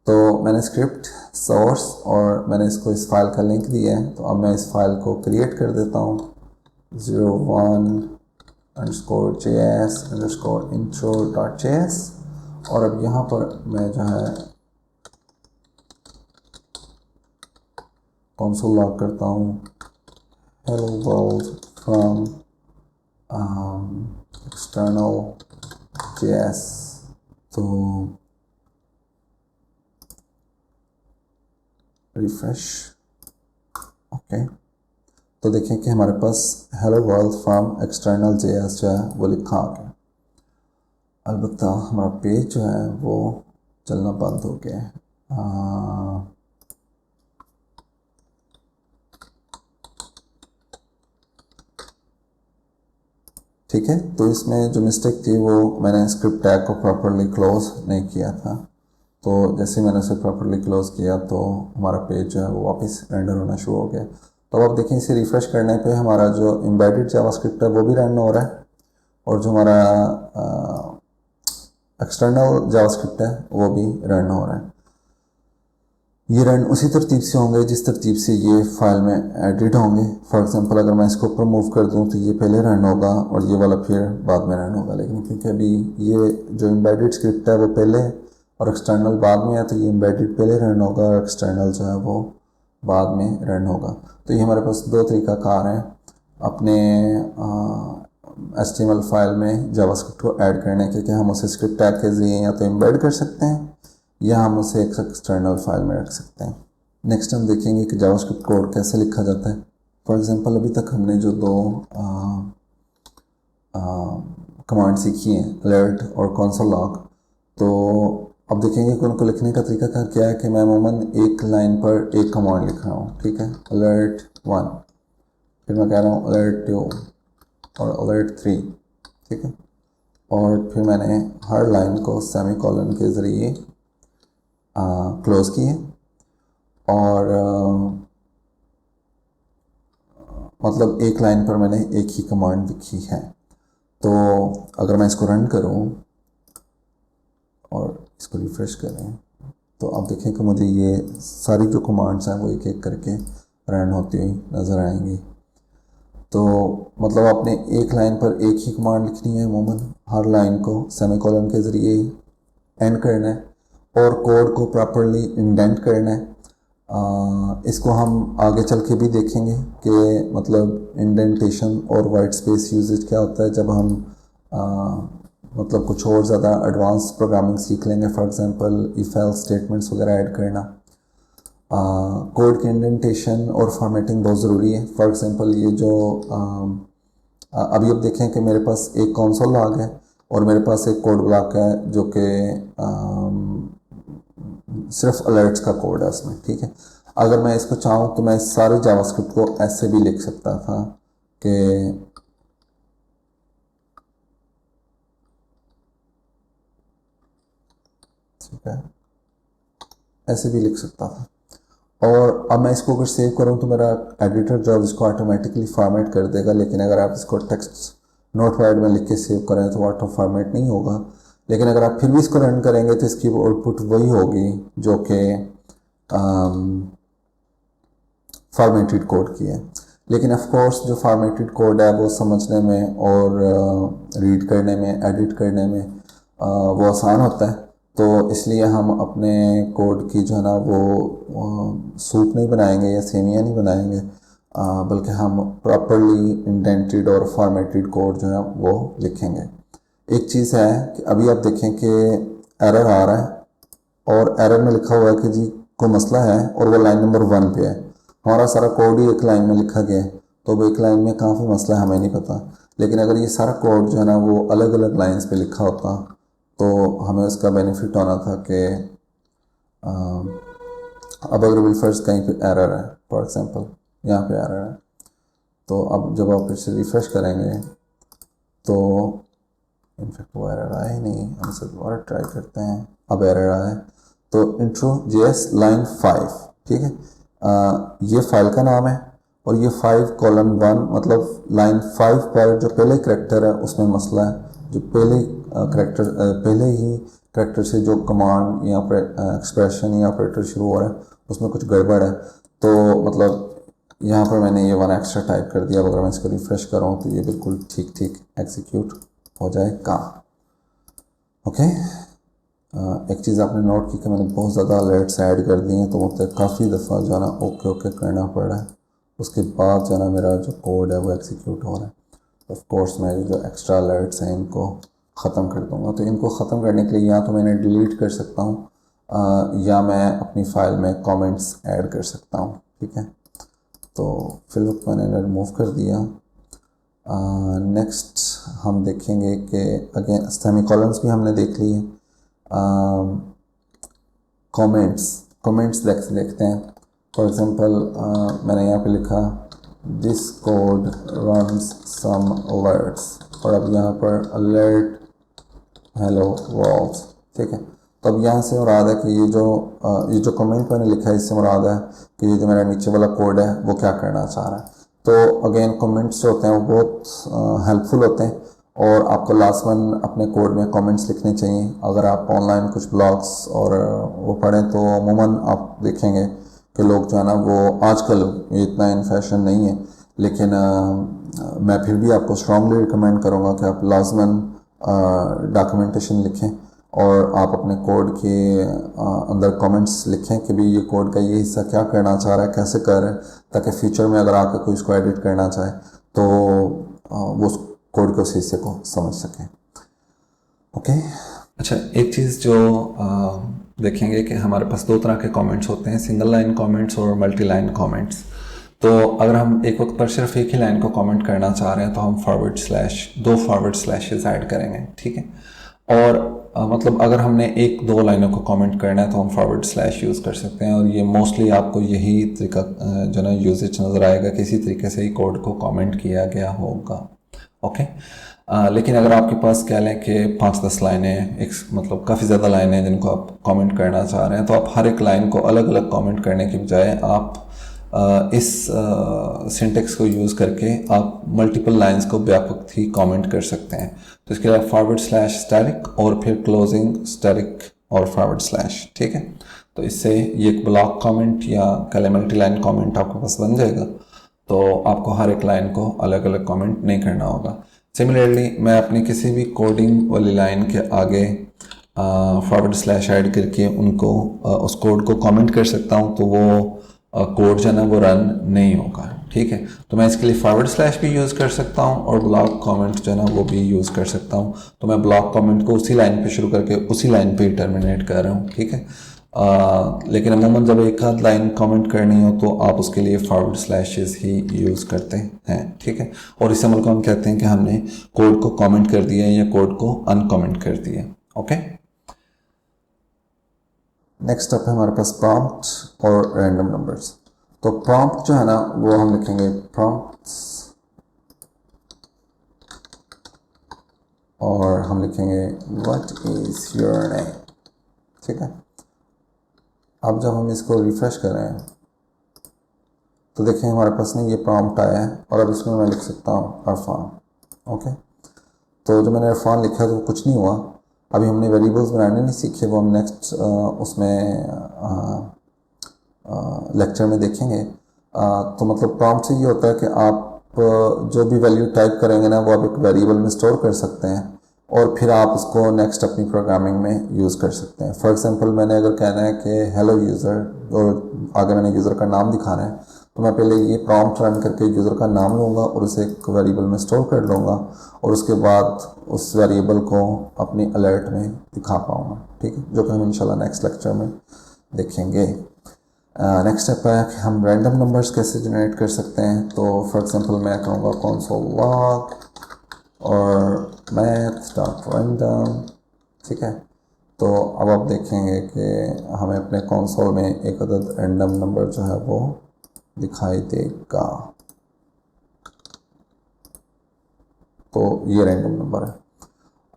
तो मैंने स्क्रिप्ट सोर्स और मैंने इसको इस फाइल का लिंक दिया है। तो अब मैं इस फाइल को क्रिएट कर देता हूँ 01_js_intro.js और अब यहाँ पर मैं जो है कंसोल लॉग करता हूँ hello world from external js। तो रिफ्रेश, ओके, तो देखें कि हमारे पास hello world from external JS जो है वो लिखा आ गया। अलबत्ता हमारा पेज जो है वो चलना बंद हो गया है। ठीक है, तो इसमें जो मिस्टेक थी वो मैंने स्क्रिप्ट टैग को प्रॉपरली क्लोज नहीं किया था। तो जैसे मैंने उसे प्रॉपरली क्लोज किया तो हमारा पेज जो है वो वापस रेंडर होना शुरू हो गया। तो अब देखें, इसे रिफ़्रेश करने पे हमारा जो एम्बेडेड जावास्क्रिप्ट है वो भी रन हो रहा है और जो हमारा एक्सटर्नल जावास्क्रिप्ट है वो भी रन हो रहा है। ये रन उसी तरतीब से होंगे जिस तरतीब से ये फाइल में एडिट होंगे। फॉर एग्जांपल अगर मैं इसको ऊपर मूव कर दूं तो ये पहले रन होगा और ये वाला फिर बाद में रन होगा, लेकिन क्योंकि अभी ये जो एम्बेडेड स्क्रिप्ट है वो पहले और एक्सटर्नल बाद में है तो ये एम्बेडेड पहले रन होगा और एक्सटर्नल जो है वो बाद में रन होगा। तो ये हमारे पास दो तरीक़ाकार हैं अपने HTML फाइल में जावास्क्रिप्ट को ऐड करने के, कि हम उसे स्क्रिप्ट टैग के ज़रिए या तो एम्बेड कर सकते हैं या हम उसे एक एक्सटर्नल फाइल में रख सकते हैं। नेक्स्ट हम देखेंगे कि जावास्क्रिप्ट कोड कैसे लिखा जाता है। फॉर एग्जांपल अभी तक हमने जो दो कमांड सीखी हैं, अलर्ट और कंसोल लॉग, तो अब देखेंगे कि उनको लिखने का तरीका क्या है कि मैं अमूमन एक लाइन पर एक कमांड लिख रहा हूँ, ठीक है, अलर्ट 1, फिर मैं कह रहा हूँ अलर्ट 2 और अलर्ट 3, ठीक है, और फिर मैंने हर लाइन को सेमीकोलन के ज़रिए क्लोज़ किए और मतलब एक लाइन पर मैंने एक ही कमांड लिखी है। तो अगर मैं इसको रन करूं और इसको रिफ्रेश करें तो आप देखें कि मुझे ये सारी जो कमांड्स हैं वो एक एक करके रन होती हुई नज़र आएंगी। तो मतलब आपने एक लाइन पर एक ही कमांड लिखनी है, अमूमन हर लाइन को सेमीकोलन के ज़रिए एंड करना है और कोड को प्रॉपरली इंडेंट करना है। इसको हम आगे चल के भी देखेंगे कि मतलब इंडेंटेशन और वाइट स्पेस यूजेज क्या होता है जब हम मतलब कुछ और ज़्यादा एडवांस प्रोग्रामिंग सीख लेंगे। For example if else statements वगैरह ऐड करना। कोड की इंडेंटेशन और फॉर्मेटिंग बहुत ज़रूरी है। फॉर एग्जांपल ये जो अभी अब देखें कि मेरे पास एक कंसोल लॉग है और मेरे पास एक कोड ब्लॉक है जो कि सिर्फ अलर्ट्स का कोड है उसमें, ठीक है। अगर मैं इसको चाहूँ तो मैं इस सारे जावास्क्रिप्ट को ऐसे भी लिख सकता था कि ठीक है, ऐसे भी लिख सकता था। और अब मैं इसको अगर सेव करूँ तो मेरा एडिटर जो है इसको ऑटोमेटिकली फॉर्मेट कर देगा, लेकिन अगर आप इसको टेक्स्ट नोटपैड में लिख के सेव करें तो ऑटो फॉर्मेट नहीं होगा। लेकिन अगर आप फिर भी इसको रन करेंगे तो इसकी आउटपुट वही होगी जो कि फॉर्मेटेड कोड की है। लेकिन ऑफ कोर्स जो फॉर्मेटेड कोड है वो समझने में और रीड करने में, एडिट करने में वो आसान होता है। तो इसलिए हम अपने कोड की जो है ना वो सूप नहीं बनाएंगे या सेमिया नहीं बनाएंगे, बल्कि हम प्रॉपरली इंडेंटेड और फॉर्मेटेड कोड जो है वो लिखेंगे। एक चीज़ है कि अभी आप देखें कि एरर आ रहा है और एरर में लिखा हुआ है कि जी कोई मसला है और वो लाइन नंबर 1 पे है। हमारा सारा कोड ही एक लाइन में लिखा गया है, तो वो एक लाइन में कहाँ पे मसला है हमें नहीं पता। लेकिन अगर ये सारा कोड जो है ना वो अलग अलग लाइंस पे लिखा होता तो हमें उसका बेनिफिट होना था कि अब अगर विल्फर्स कहीं पे एरर है, फॉर एग्जांपल यहाँ पे एरर है, तो अब जब आप फिर से रिफ्रेश करेंगे तो इनफैक्ट वो एरर आया ही नहीं, हम इसे दोबारा ट्राई करते हैं। अब एरर आया है तो intro.js लाइन 5, ठीक है, ये फाइल का नाम है और ये 5:1 मतलब लाइन 5 पर जो पहले करेक्टर है उसमें मसला है, जो पहले करेक्टर पहले ही करेक्टर से जो कमांड या एक्सप्रेशन या ऑपरेटर शुरू हो रहा है उसमें कुछ गड़बड़ है। तो मतलब यहाँ पर मैंने ये 1 एक्स्ट्रा टाइप कर दिया। अगर मैं इसको रिफ़्रेश करूँ तो ये बिल्कुल ठीक ठीक एग्जीक्यूट हो जाए काम। ओके, एक चीज़ आपने नोट की कि मैंने बहुत ज़्यादा अलर्ट्स ऐड कर दिए हैं, तो मतलब काफ़ी दफ़ा जो है ना ओके ओके करना पड़ रहा है। उसके बाद जो है ना मेरा जो कोड है वो एग्जीक्यूट हो रहा है। ऑफ कोर्स मैं जो एक्स्ट्रा अलर्ट्स हैं इनको ख़त्म कर दूँगा। तो इनको ख़त्म करने के लिए या तो मैंने डिलीट कर सकता हूँ या मैं अपनी फ़ाइल में कमेंट्स ऐड कर सकता हूँ। ठीक है, तो फिलहाल मैंने रिमूव कर दिया। नेक्स्ट हम देखेंगे कि अगेन सेमीकोलंस भी हमने देख लिए। कमेंट्स देखते हैं। फॉर एग्जांपल मैंने यहाँ पे लिखा this code runs some alerts, और अब यहाँ पर अलर्ट हेलो वर्ल्ड। ठीक है, तो अब यहाँ से मुराद है कि ये जो कमेंट मैंने लिखा है इससे मुराद है कि ये जो मेरा नीचे वाला कोड है वो क्या करना चाह रहा है। तो अगेन कमेंट्स जो होते हैं वो बहुत हेल्पफुल होते हैं, और आपको लाजमन अपने कोड में कमेंट्स लिखने चाहिए। अगर आप ऑनलाइन कुछ ब्लॉग्स और वो पढ़ें तो अमूमन आप देखेंगे कि लोग जो है ना वो आजकल ये इतना इन फैशन नहीं है, लेकिन मैं फिर भी आपको स्ट्रांगली रिकमेंड करूँगा कि आप लाजमन डॉक्यूमेंटेशन लिखें और आप अपने कोड के अंदर कमेंट्स लिखें कि भाई ये कोड का ये हिस्सा क्या करना चाह रहा है, कैसे कर रहा है, ताकि फ्यूचर में अगर आके कोई इसको एडिट करना चाहे तो वो उस कोड के उस हिस्से को समझ सकें। ओके, अच्छा, एक चीज़ जो देखेंगे कि हमारे पास दो तरह के कमेंट्स होते हैं, सिंगल लाइन कमेंट्स और मल्टी लाइन कमेंट्स। तो अगर हम एक वक्त पर सिर्फ एक ही लाइन को कमेंट करना चाह रहे हैं तो हम दो फॉरवर्ड स्लैशेस ऐड करेंगे। ठीक है, और मतलब अगर हमने एक दो लाइनों को कमेंट करना है तो हम फॉरवर्ड स्लैश यूज़ कर सकते हैं, और ये मोस्टली आपको यही तरीका जो ना यूजेज नज़र आएगा कि इसी तरीके से ही कोड को कमेंट किया गया होगा। ओके, लेकिन अगर आपके पास कह लें कि 5-10 लाइनें, एक मतलब काफ़ी ज़्यादा लाइनें जिनको आप कमेंट करना चाह रहे हैं, तो आप हर एक लाइन को अलग अलग कमेंट करने के बजाय आप इस सिंटेक्स को यूज़ करके आप मल्टीपल लाइंस को व्यापक ही कमेंट कर सकते हैं। तो इसके लिए फॉरवर्ड स्लैश स्टैटिक और फिर क्लोजिंग स्टैटिक और फॉरवर्ड स्लैश। ठीक है, तो इससे ये एक ब्लॉक कमेंट या कल मल्टी लाइन कमेंट आपके पास बन जाएगा। तो आपको हर एक लाइन को अलग अलग कमेंट नहीं करना होगा। सिमिलरली मैं अपनी किसी भी कोडिंग वाली लाइन के आगे फॉरवर्ड स्लैश ऐड करके उनको उस कोड को कमेंट कर सकता हूँ, तो वो कोड जो है ना वो रन नहीं होगा। ठीक है, तो मैं इसके लिए फॉरवर्ड स्लैश भी यूज़ कर सकता हूँ और ब्लॉक कमेंट जो है ना वो भी यूज़ कर सकता हूँ। तो मैं ब्लॉक कमेंट को उसी लाइन पे शुरू करके उसी लाइन पे ही टर्मिनेट कर रहा हूँ। ठीक है, लेकिन अमूमन जब एक आध लाइन कमेंट करनी हो तो आप उसके लिए फॉरवर्ड स्लैशेस ही यूज़ करते हैं। ठीक है, और इस अमल को हम कहते हैं कि हमने कोड को कमेंट कर दिया या कोड को अनकमेंट कर दिया। ओके, नेक्स्ट अप है हमारे पास प्रॉम्प्ट और रैंडम नंबर्स। तो प्रॉम्प्ट जो है ना वो हम लिखेंगे प्रॉम्प्ट्स, और हम लिखेंगे व्हाट इज योर नेम। ठीक है, अब जब हम इसको रिफ्रेश करें तो देखें हमारे पास नहीं ये प्रॉम्प्ट आया है, और अब इसमें मैं लिख सकता हूँ अरफान। ओके, तो जो मैंने अरफान लिखा है तो कुछ नहीं हुआ। अभी हमने वेरिएबल्स बनाने नहीं सीखे, वो हम नेक्स्ट उसमें लेक्चर में देखेंगे। तो मतलब प्रॉम्प्ट से ये होता है कि आप जो भी वैल्यू टाइप करेंगे ना वो आप एक वेरिएबल में स्टोर कर सकते हैं, और फिर आप उसको नेक्स्ट अपनी प्रोग्रामिंग में यूज़ कर सकते हैं। फॉर एग्जांपल मैंने अगर कहना है कि हेलो यूज़र, और आगे मैंने यूज़र का नाम दिखाना है, तो मैं पहले ये प्रॉम्प्ट रन करके यूज़र का नाम लूँगा और उसे एक वेरिएबल में स्टोर कर लूँगा, और उसके बाद उस वेरिएबल को अपनी अलर्ट में दिखा पाऊँगा। ठीक है, जो कि हम इंशाल्लाह नेक्स्ट लेक्चर में देखेंगे। नेक्स्ट स्टेप है कि हम रैंडम नंबर्स कैसे जनरेट कर सकते हैं। तो फॉर एग्जांपल मैं कहूँगा console log और math.random। ठीक है, तो अब आप देखेंगे कि हमें अपने कंसोल में एक अदद रैंडम नंबर जो है वो दिखाई देगा। तो ये रैंडम नंबर है।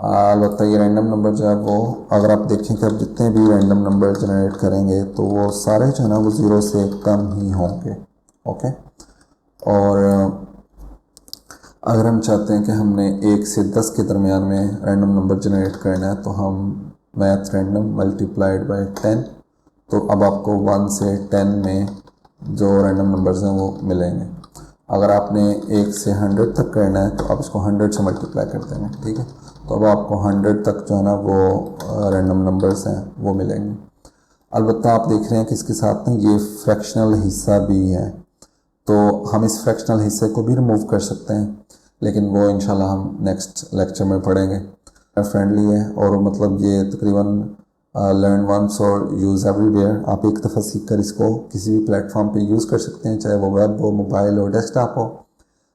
अलबत्ता ये रैंडम नंबर जो है वो अगर आप देखें कि आप जितने भी रैंडम नंबर जनरेट करेंगे तो वो सारे जो है ना वो ज़ीरो से कम ही होंगे। ओके, और अगर हम चाहते हैं कि हमने 1 से 10 के दरमियान में रैंडम नंबर जनरेट करना है तो हम मैथ रैंडम मल्टीप्लाइड बाय 10, तो अब आपको 1 से 10 में जो रैंडम नंबर्स हैं वो मिलेंगे। अगर आपने 1 से 100 तक करना है तो आप इसको 100 से मल्टीप्लाई कर देंगे, ठीक है। तो अब आपको 100 तक जो है ना वो रैंडम नंबर्स हैं वो मिलेंगे। अलबत्ता आप देख रहे हैं कि इसके साथ ना ये फ्रैक्शनल हिस्सा भी है, तो हम इस फ्रैक्शनल हिस्से को भी रिमूव कर सकते हैं, लेकिन वो इंशाल्लाह हम नेक्स्ट लेक्चर में पढ़ेंगे। फ्रेंडली है और मतलब ये तकरीबन लर्न वंस और यूज़ एवरीवेयर। आप एक दफ़ा सीख कर इसको किसी भी प्लेटफॉर्म पे यूज़ कर सकते हैं, चाहे वो वेब हो, मोबाइल हो, डेस्कटॉप हो।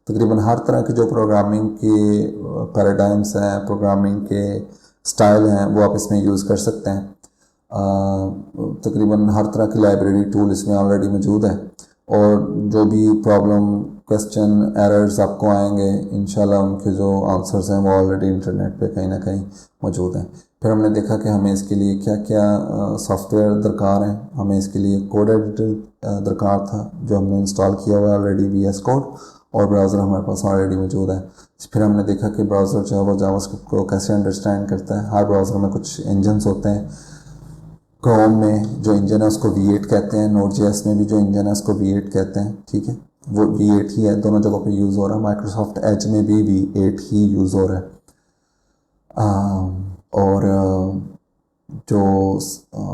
तकरीबन हर तरह की जो प्रोग्रामिंग के पैराडाइम्स हैं, प्रोग्रामिंग के स्टाइल हैं, वो आप इसमें यूज़ कर सकते हैं। तकरीबन हर तरह की लाइब्रेरी टूल इसमें ऑलरेडी मौजूद है, और जो भी प्रॉब्लम, क्वेश्चन, एरर्स आपको आएंगे इंशाल्लाह उनके जो आंसर्स हैं वो ऑलरेडी इंटरनेट पे कहीं ना कहीं मौजूद हैं। फिर हमने देखा कि हमें इसके लिए क्या क्या सॉफ्टवेयर दरकार हैं। हमें इसके लिए कोड एडिटर दरकार था जो हमने इंस्टॉल किया हुआ है ऑलरेडी, VS कोड, और ब्राउज़र हमारे पास ऑलरेडी मौजूद है। फिर हमने देखा कि ब्राउज़र जो है वो जावास्क्रिप्ट को कैसे अंडरस्टैंड करता है। हर ब्राउज़र में कुछ इंजन्स होते हैं। क्रोम में जो इंजन है उसको V8 कहते हैं, Node.js में भी जो इंजन है उसको V8 कहते हैं, ठीक है। वो V8 ही है, दोनों जगहों पे यूज़ हो रहा है। माइक्रोसॉफ्ट एज में भी V8 ही यूज़ हो रहा है। और जो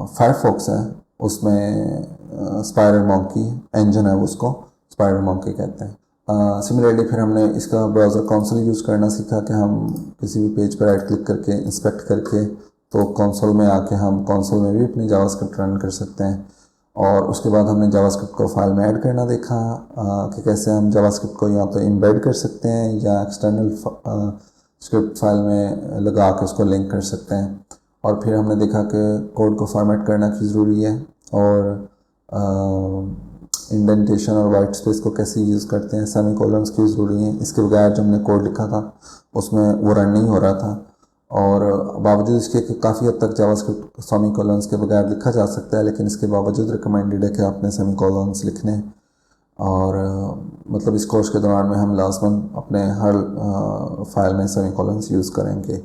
फायरफॉक्स है उसमें स्पाइडर मंकी इंजन है, उसको स्पाइडर मंकी कहते हैं। सिमिलरली फिर हमने इसका ब्राउज़र कंसोल यूज़ करना सीखा कि हम किसी भी पेज पर राइट क्लिक करके इंस्पेक्ट करके तो कंसोल में आके हम कंसोल में भी अपनी जावास्क्रिप्ट रन कर सकते हैं। और उसके बाद हमने जावास्क्रिप्ट को फाइल में ऐड करना देखा कि कैसे हम जावास्क्रिप्ट को या तो एम्बेड कर सकते हैं या एक्सटर्नल स्क्रिप्ट फाइल में लगा के उसको लिंक कर सकते हैं। और फिर हमने देखा कि कोड को फॉर्मेट करना क्यों ज़रूरी है, और इंडेंटेशन और वाइट स्पेस को कैसे यूज़ करते हैं, सेमीकोलन्स क्यों ज़रूरी हैं। इसके बगैर जो हमने कोड लिखा था उसमें वो रन नहीं हो रहा था, और बावजूद इसके कि काफ़ी हद तक जावास्क्रिप्ट सेमीकोलन्स के बगैर लिखा जा सकता है, लेकिन इसके बावजूद रिकमेंडेड है कि आपने सेमीकोलन्स लिखने। और मतलब इस कोर्स के दौरान में हम लाजमन अपने हर फाइल में सेमीकोलन्स यूज़ करेंगे।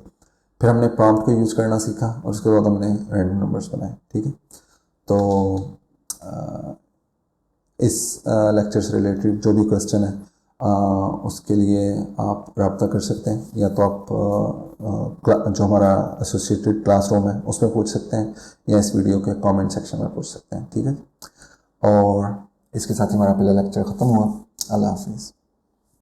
फिर हमने प्रॉम्प्ट को यूज़ करना सीखा और उसके बाद हमने रैंडम नंबर्स बनाए, ठीक है। तो इस लेक्चर से रिलेटेड जो भी क्वेश्चन है उसके लिए आप रब्ता कर सकते हैं, या तो आप जो हमारा एसोसिएटेड क्लासरूम है उसमें पूछ सकते हैं, या इस वीडियो के कमेंट सेक्शन में पूछ सकते हैं, ठीक है। और इसके साथ ही हमारा पहला लेक्चर ख़त्म हुआ। अल्लाह हाफिज़।